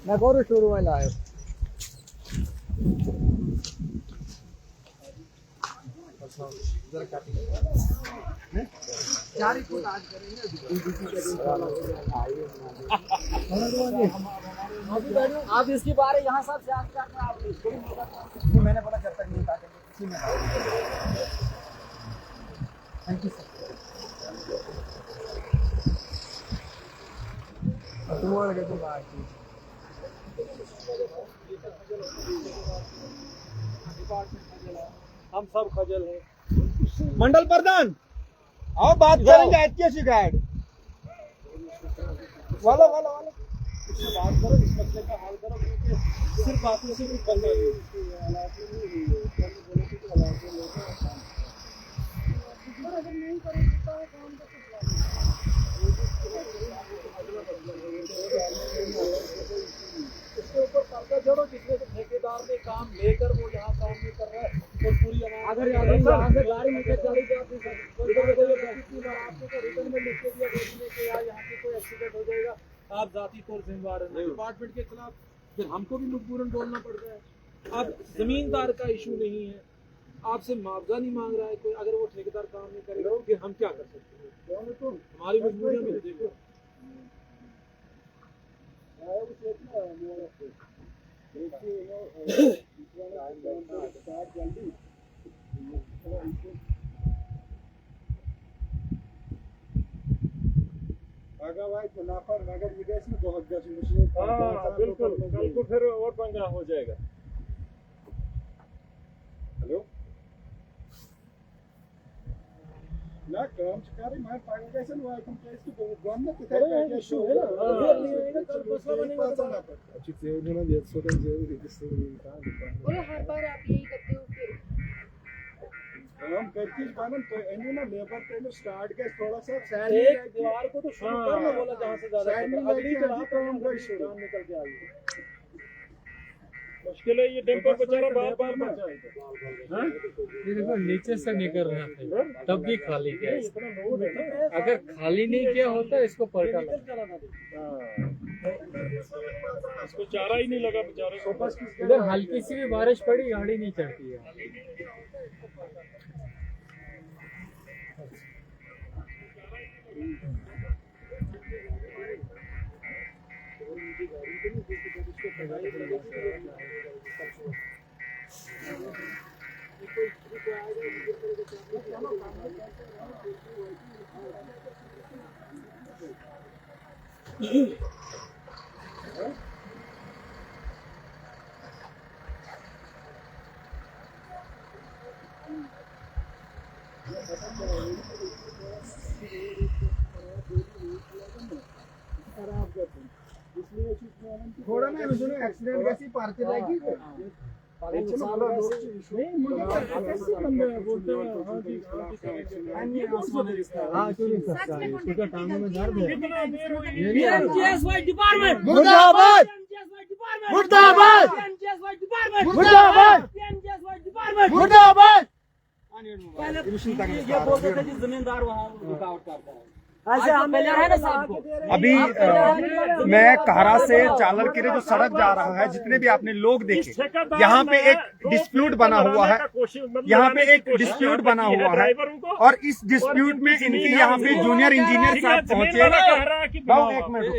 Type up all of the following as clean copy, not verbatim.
मैं कौन शुरू में लाया आप इसके बारे यहाँ सब मैंने पता जब तक नहीं था। Thank you sir. हम सब खजल हैं। मंडल प्रधान आओ बात करेंगे ऐतिहासिक शिकायत वाला वाला वाला इससे बात करो, इस मसले का हल करो, क्योंकि सिर्फ बातों से कुछ बनना नहीं। इसके ऊपर पर्दा जड़ो, जिसमें से ठेकेदार ने काम लेकर वो यहाँ काम नहीं कर रहा है और पूरी अगर यहाँ से गाड़ी निकल चली जाती है आपको तो रिटर्न में लिख के दिया देखने के यार यहाँ पे कोई एक्सीडेंट हो जाएगा, आप जाती तौर जिम्मेदार हैं। डिपार्टमेंट के खिलाफ फिर हमको भी मजबूरन बोलना पड़ता है। अब जमींदार का इशू नहीं है, आपसे मुआवजा नहीं मांग रहा है कोई, अगर वो ठेकेदार काम नहीं करेगा फिर हम क्या कर सकते हैं? तो हमारी मजबूरियां भी देखो। बिल्कुल कल को फिर और पंगा हो जाएगा। हेलो ना काम करे मैं पागल कैसे हुआ तुम कैसे तो गम ना कितना क्या इशू है ना मसला बनेगा अच्छी से उन्होंने ये सोचा जरूरी रजिस्टर में काम और हर बार आप यही करते हो फिर काम करती बनन तो इन्होंने ना लेबर पे स्टार्ट के थोड़ा सा एक दीवार को तो शुरू करना बोला जहाँ से ज्यादा अगली चढ़ा तो हम निकल के आएंगे। मुश्किल है, ये टेम्पर बेचारा बार-बार ये देखो नीचे से निकल रहा था तब भी खाली किया। अगर खाली नहीं किया होता इसको पलटा लगता। इसको चारा ही नहीं लगा बेचारे को। इधर हल्की सी भी बारिश पड़ी गाड़ी नहीं चढ़ती है। थोड़ा ना एक्सीडेंट कैसी पार्टी लगी मुर्दाबाद मुर्दाबाद मुर्दाबाद। ये बोलते थे कि जमींदार वहाँ रुकावट करता है। अभी मैं कारा से चालर के लिए जो सड़क जा रहा है, जितने भी आपने लोग देखे, यहाँ पे एक डिस्प्यूट बना हुआ है, यहाँ पे एक डिस्प्यूट बना हुआ है और इस डिस्प्यूट में इनके यहाँ पे जूनियर इंजीनियर साहब पहुंचे। एक मिनट,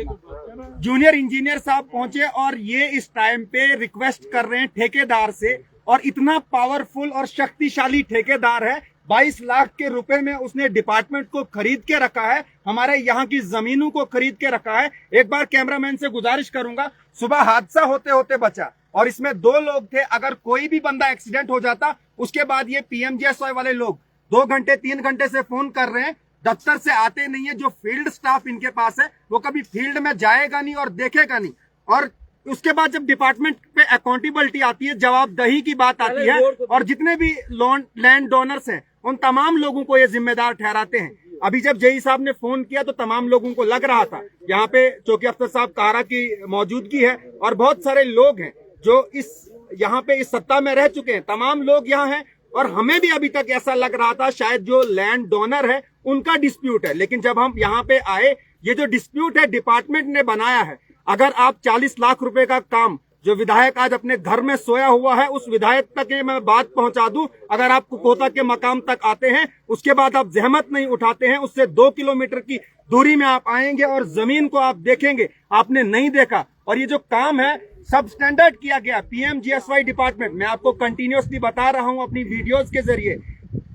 जूनियर इंजीनियर साहब पहुंचे और ये इस टाइम पे रिक्वेस्ट कर रहे हैं ठेकेदार से, और इतना पावरफुल और शक्तिशाली ठेकेदार है, 22 लाख के रुपए में उसने डिपार्टमेंट को खरीद के रखा है, हमारे यहाँ की जमीनों को खरीद के रखा है। एक बार कैमरामैन से गुजारिश करूंगा, सुबह हादसा होते होते बचा और इसमें 2 लोग थे, अगर कोई भी बंदा एक्सीडेंट हो जाता उसके बाद ये पीएमजीएसवाई वाले लोग 2 घंटे 3 घंटे से फोन कर रहे हैं, दफ्तर से आते नहीं है। जो फील्ड स्टाफ इनके पास है वो कभी फील्ड में जाएगा नहीं और देखेगा नहीं, और उसके बाद जब डिपार्टमेंट पे अकाउंटेबिलिटी आती है, जवाबदेही की बात आती है, और जितने भी लैंड डोनर्स हैं उन तमाम लोगों को ये जिम्मेदार ठहराते हैं। अभी जब जेई साहब ने फोन किया तो तमाम लोगों को लग रहा था यहाँ पे चौकी अफसर साहब कारा की मौजूदगी है और बहुत सारे लोग हैं जो यहाँ पे इस सत्ता में रह चुके हैं, तमाम लोग यहाँ हैं, और हमें भी अभी तक ऐसा लग रहा था शायद जो लैंड डोनर है उनका डिस्प्यूट है। लेकिन जब हम यहाँ पे आए, ये जो डिस्प्यूट है डिपार्टमेंट ने बनाया है। अगर आप 40 लाख रुपए का काम जो विधायक आज अपने घर में सोया हुआ है उस विधायक तक ये मैं बात पहुंचा दूं, अगर आप कोता के मकाम तक आते हैं उसके बाद आप जहमत नहीं उठाते हैं, उससे 2 किलोमीटर की दूरी में आप आएंगे और जमीन को आप देखेंगे, आपने नहीं देखा। और ये जो काम है सब स्टैंडर्ड किया गया पीएमजीएसवाई डिपार्टमेंट, मैं आपको कंटिन्यूअसली बता रहा हूं अपनी वीडियोस के जरिए।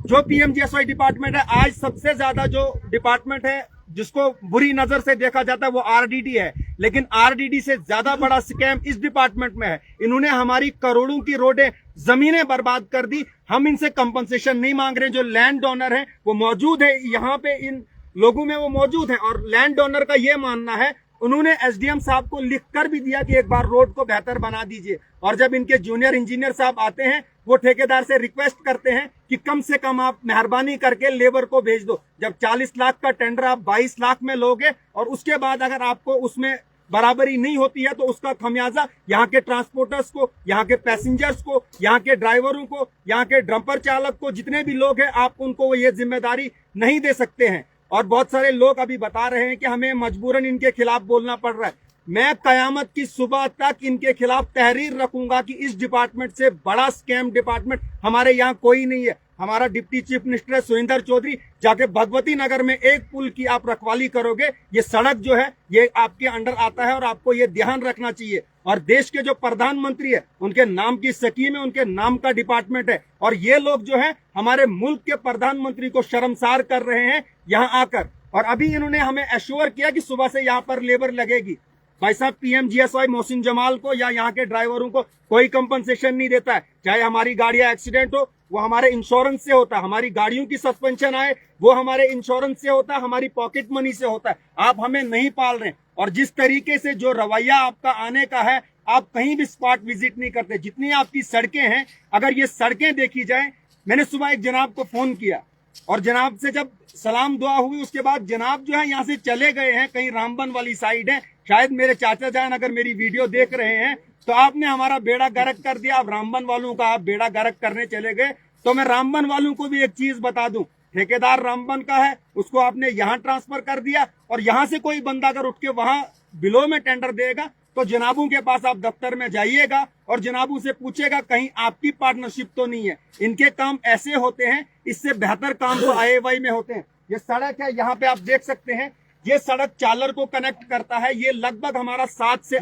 जो पीएमजीएसवाई डिपार्टमेंट है, आज सबसे ज्यादा जो डिपार्टमेंट है जिसको बुरी नजर से देखा जाता है वो आरडीडी है, लेकिन आरडीडी से ज्यादा बड़ा स्कैम इस डिपार्टमेंट में है। इन्होंने हमारी करोड़ों की रोडें, जमीनें बर्बाद कर दी। हम इनसे कंपनसेशन नहीं मांग रहे। जो लैंड डोनर है वो मौजूद है यहाँ पे, इन लोगों में वो मौजूद है। और लैंड डोनर का ये मानना है, उन्होंने एसडीएम साहब को लिख कर भी दिया कि एक बार रोड को बेहतर बना दीजिए। और जब इनके जूनियर इंजीनियर साहब आते हैं वो ठेकेदार से रिक्वेस्ट करते हैं कि कम से कम आप मेहरबानी करके लेबर को भेज दो। जब 40 लाख का टेंडर आप 22 लाख में लोगे और उसके बाद अगर आपको उसमें बराबरी नहीं होती है तो उसका खमियाजा यहाँ के ट्रांसपोर्टर्स को, यहाँ के पैसेंजर्स को, यहाँ के ड्राइवरों को, यहाँ के डंपर चालक को, जितने भी लोग हैं, आप उनको ये जिम्मेदारी नहीं दे सकते हैं। और बहुत सारे लोग अभी बता रहे हैं कि हमें मजबूरन इनके खिलाफ बोलना पड़ रहा है। मैं कयामत की सुबह तक इनके खिलाफ तहरीर रखूंगा कि इस डिपार्टमेंट से बड़ा स्कैम डिपार्टमेंट हमारे यहाँ कोई नहीं है। हमारा डिप्टी चीफ मिनिस्टर है सुरेंद्र चौधरी, जाके भगवती नगर में एक पुल की आप रखवाली करोगे, ये सड़क जो है ये आपके अंडर आता है और आपको ये ध्यान रखना चाहिए। और देश के जो प्रधानमंत्री है उनके नाम की स्कीम है, उनके नाम का डिपार्टमेंट है। और ये लोग जो है हमारे मुल्क के प्रधानमंत्री को शर्मसार कर रहे हैं यहाँ आकर। और अभी इन्होंने हमें एश्योर किया कि सुबह से यहाँ पर लेबर लगेगी। भाई साहब, पीएमजीएसवाई मोहसिन जमाल को या यहाँ के ड्राइवरों को कोई कंपनसेशन नहीं देता है। चाहे हमारी गाड़ियां एक्सीडेंट हो वो हमारे इंश्योरेंस से होता है, हमारी गाड़ियों की सस्पेंशन आए वो हमारे इंश्योरेंस से होता है, हमारी पॉकेट मनी से होता है। आप हमें नहीं पाल रहे हैं। और जिस तरीके से जो रवैया आपका आने का है, आप कहीं भी स्पॉट विजिट नहीं करते। जितनी आपकी सड़कें हैं, अगर ये सड़कें देखी जाए, मैंने सुबह एक जनाब को फोन किया और जनाब से जब सलाम दुआ हुई उसके बाद जनाब जो है यहाँ से चले गए हैं, कहीं रामबन वाली साइड है। शायद मेरे चाचा जान अगर मेरी वीडियो देख रहे हैं तो आपने हमारा बेड़ा गर्क कर दिया। आप रामबन वालों का आप बेड़ा गर्क करने चले गए। तो मैं रामबन वालों को भी एक चीज बता दूं, ठेकेदार रामबन का है, उसको आपने यहाँ ट्रांसफर कर दिया। और यहाँ से कोई बंदा अगर उठ के वहां बिलो में टेंडर देगा तो जनाबों के पास आप दफ्तर में जाइएगा और जनाबों से पूछेगा कहीं आपकी पार्टनरशिप तो नहीं है। इनके काम ऐसे होते हैं, इससे बेहतर काम तो आईएवाई में होते हैं। ये सड़क है, यहाँ पे आप देख सकते हैं, ये सड़क चालर को कनेक्ट करता है। ये लगभग हमारा 7 से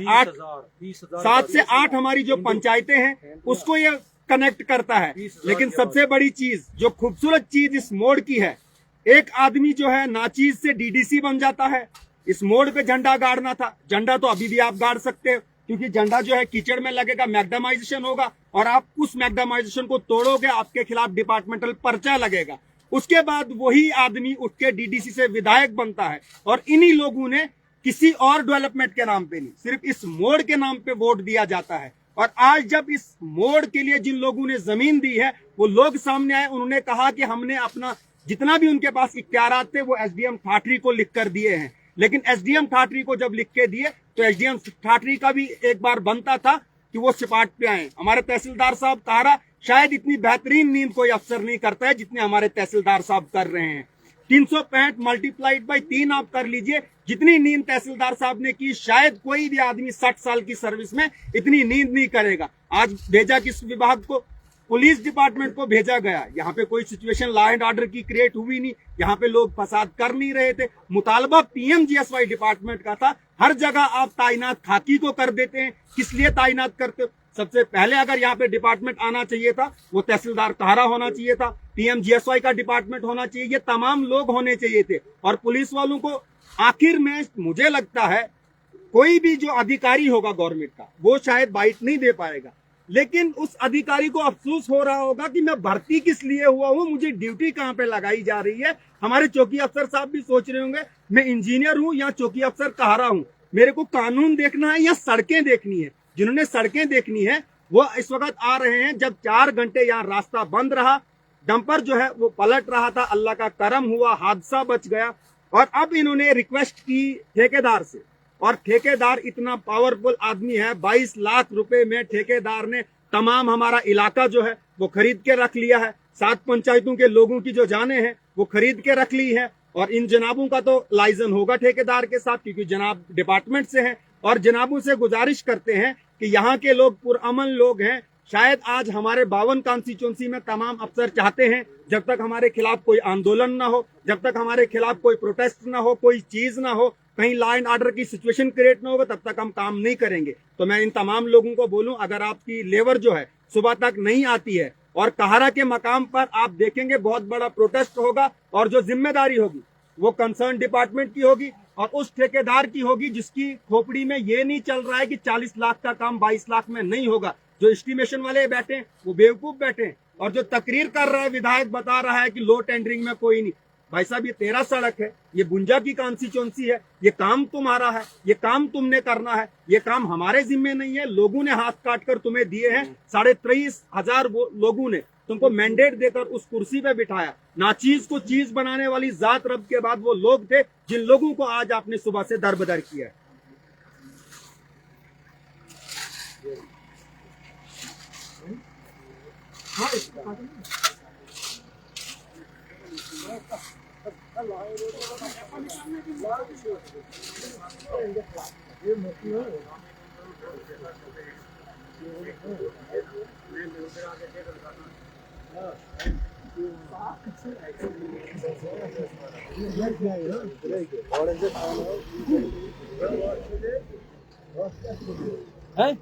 8 हमारी जो पंचायतें हैं उसको ये कनेक्ट करता है। लेकिन सबसे बड़ी चीज, जो खूबसूरत चीज इस मोड़ की है, एक आदमी जो है नाचीज से डीडीसी बन जाता है। इस मोड़ पे झंडा गाड़ना था, झंडा तो अभी भी आप गाड़ सकते हो क्योंकि झंडा जो है कीचड़ में लगेगा, मैग्डामाइजेशन होगा और आप उस मैग्डामाइजेशन को तोड़ोगे, आपके खिलाफ डिपार्टमेंटल पर्चा लगेगा। उसके बाद वही आदमी उठ के डीडीसी से विधायक बनता है। और इन्हीं लोगों ने किसी और डेवलपमेंट के नाम पे नहीं, सिर्फ इस मोड़ के नाम पे वोट दिया जाता है। और आज जब इस मोड़ के लिए जिन लोगों ने जमीन दी है वो लोग सामने आए, उन्होंने कहा कि हमने अपना जितना भी उनके पास इख्तियारात थे वो एसडीएम ठाठरी को लिख कर दिए हैं। लेकिन एसडीएम ठाठरी को जब लिख के दिए तो एसडीएम ठाठरी का भी एक बार बनता था कि वो सिपाट पे आए। हमारे तहसीलदार साहब तारा शायद इतनी बेहतरीन नींद कोई अफसर नहीं करता है जितने हमारे तहसीलदार साहब कर रहे हैं। 365 मल्टीप्लाइड बाई 3 आप कर लीजिए, जितनी नींद तहसीलदार साहब ने की शायद कोई भी आदमी 60 साल की सर्विस में इतनी नींद नहीं करेगा। आज भेजा किस विभाग को? पुलिस डिपार्टमेंट को भेजा गया। यहाँ पे कोई सिचुएशन लॉ एंड ऑर्डर की क्रिएट हुई नहीं, यहाँ पे लोग फसाद कर नहीं रहे थे। मुतालबा पीएमजीएसवाई डिपार्टमेंट का था। हर जगह आप ताइनात खाकी को कर देते हैं। किस लिए ताइनात करते हो? सबसे पहले अगर यहाँ पे डिपार्टमेंट आना चाहिए था वो तहसीलदार तारा होना चाहिए था, पीएमजीएसवाई का डिपार्टमेंट होना चाहिए, ये तमाम लोग होने चाहिए थे। और पुलिस वालों को आखिर में मुझे लगता है कोई भी जो अधिकारी होगा गवर्नमेंट का वो शायद बाइट नहीं दे पाएगा, लेकिन उस अधिकारी को अफसोस हो रहा होगा कि मैं भर्ती किस लिए हुआ हूं, मुझे ड्यूटी कहां पे लगाई जा रही है। हमारे चौकी अफसर साहब भी सोच रहे होंगे मैं इंजीनियर हूं या चौकी अफसर कह रहा हूं, मेरे को कानून देखना है या सड़कें देखनी है। जिन्होंने सड़कें देखनी है वो इस वक्त आ रहे हैं। जब 4 घंटे यहाँ रास्ता बंद रहा, डंपर जो है वो पलट रहा था, अल्लाह का करम हुआ, हादसा बच गया। और अब इन्होंने रिक्वेस्ट की ठेकेदार से, और ठेकेदार इतना पावरफुल आदमी है, 22 लाख रुपए में ठेकेदार ने तमाम हमारा इलाका जो है वो खरीद के रख लिया है। 7 पंचायतों के लोगों की जो जाने हैं वो खरीद के रख ली है। और इन जनाबों का तो लाइजन होगा ठेकेदार के साथ क्योंकि जनाब डिपार्टमेंट से है। और जनाबों से गुजारिश करते हैं कि यहाँ के लोग पुरअमन लोग हैं। शायद आज हमारे 52 कॉन्स्टिट्यूंसी में तमाम अफसर चाहते हैं जब तक हमारे खिलाफ कोई आंदोलन ना हो, जब तक हमारे खिलाफ कोई प्रोटेस्ट ना हो, कोई चीज ना हो, कहीं लॉ एंड ऑर्डर की सिचुएशन क्रिएट ना होगा, तब तक हम काम नहीं करेंगे। तो मैं इन तमाम लोगों को बोलूं, अगर आपकी लेबर जो है सुबह तक नहीं आती है और कहारा के मकाम पर आप देखेंगे बहुत बड़ा प्रोटेस्ट होगा, और जो जिम्मेदारी होगी वो कंसर्न डिपार्टमेंट की होगी और उस ठेकेदार की होगी जिसकी खोपड़ी में ये नहीं चल रहा है कि 40 लाख का काम 22 लाख में नहीं होगा। जो एस्टिमेशन वाले बैठे हैं वो बेवकूफ बैठे हैं, और जो तकरीर कर रहा है विधायक बता रहा है कि लो टेंडरिंग में कोई नहीं। भाई साहब, ये 13 सड़क है, ये बुंजा की कॉन्स्टिट्यूंसी है, ये काम तुम्हारा है, ये काम तुमने करना है, ये काम हमारे जिम्मे नहीं है। लोगों ने हाथ काट कर तुम्हें दिए हैं, 23,500 लोगों ने तुमको मैंडेट देकर उस कुर्सी पे बिठाया। नाचीज को चीज बनाने वाली जात रब के बाद वो लोग थे जिन लोगों को आज आपने सुबह से दरबदर किया है। हैं?